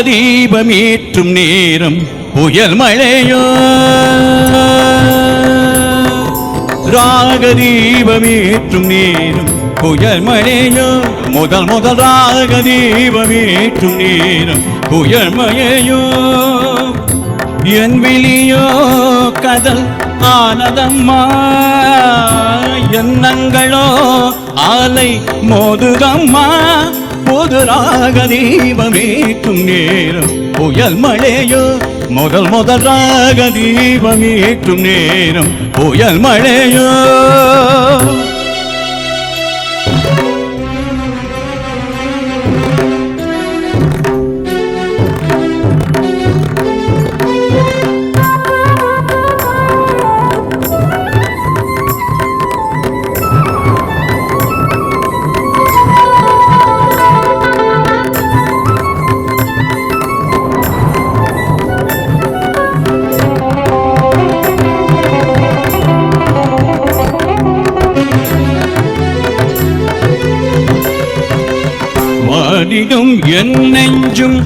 ராகதீபமேற்றும் நேரம் புயல் மழையோ, ராகதீபமேற்றும் நேரம் புயல் மழையோ, முதல் முதல் ராகதீபமேற்றும் நேரம் புயல் மழையோ, என் விழியோ கடல் ஆனதம்மா, எண்ணங்களோ ஆலை மோதுதம்மா, பொது ராகதீபமேற்றும் நேரம் புயல் மழையோ, முதல் முதல் ராகதீபமேற்றும் நேரம் புயல் மழையோ. வாடிடும் என் நெஞ்சும்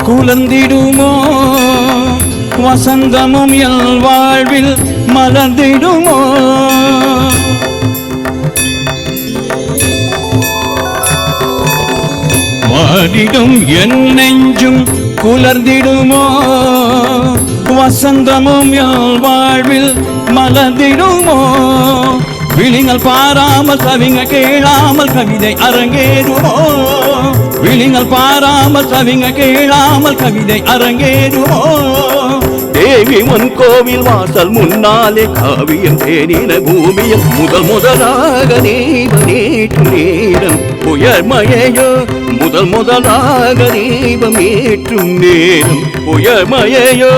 குலந்திடுமோ, வசந்தமும் என் வாழ்வில் மலர்ந்திடுமோ, வாடிடும் என் நெஞ்சும் குலர்ந்திடுமோ, வசந்தமும் என் வாழ்வில் மலர்ந்திடுமோ, விழிகள் பாராமல் கவிங்க கேளாமல் கவிதை அரங்கேறுமோ, விழிகள் பாராமல் கவிங்க கேளாமல் கவிதை அரங்கேறுமோ, தேவி உன் கோவில் வாசல் முன்னாலே காவியம் தேனின பூமியில் முதல் முதலாக தீபமேற்றும் நேரம் புயல் மழையோ, முதல் முதலாக தீபமேற்றும் நேரம் புயல் மழையோ.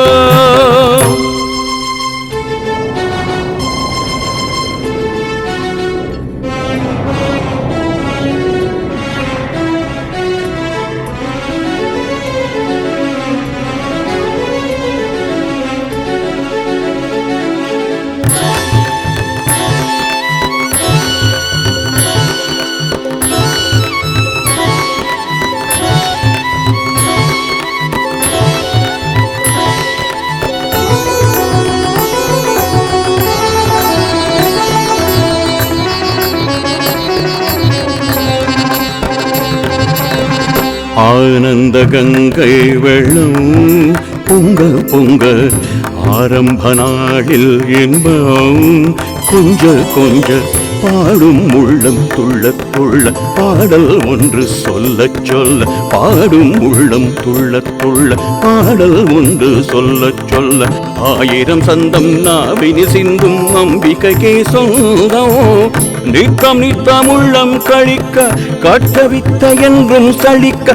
ஆனந்த கங்கை வெள்ளம் பொங்க பொங்க ஆரம்ப நாளில் இன்பம் கொஞ்ச கொஞ்ச பாடும் உள்ளம் துள்ள துள்ள பாடல் ஒன்று சொல்ல சொல்ல பாடும் உள்ளம் துள்ள துள்ள பாடல் ஒன்று சொல்ல சொல்ல ஆயிரம் சந்தம் நாவினி சிந்தும் அம்பிகைக்கே சொந்தம் நித்தம் நித்தம் உள்ளம் கழிக்க கட்டவித்த என்றும் சலிக்க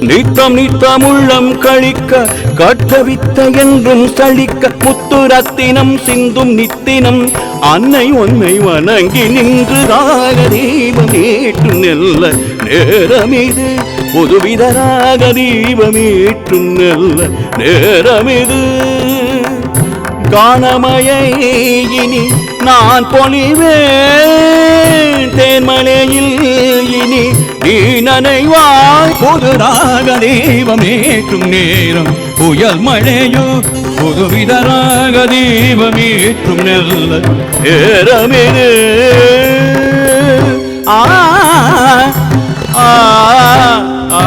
நித்தம் நித்தம் உள்ளம் கழிக்க கட்டவித்த என்றும் சலிக்க முத்து ரத்தினம் சிந்தும் நித்தினம் அன்னை உன்னை வணங்கி நின்று ராகதீபமேற்றும் நெல்ல நேரமிது புதுவித ராகதீபமேற்றும் நெல்ல நேரமிது காணமயை இனி நான் பொழிவேன் தேன்மலையில் இனி நீ நனைவாய் புது ராகதீபமேற்றும் நேரம் புயல் மழையோ புதுவித ராகதீபமேற்றும் நெல்ல நேரமிது ஆ ஆ ஆ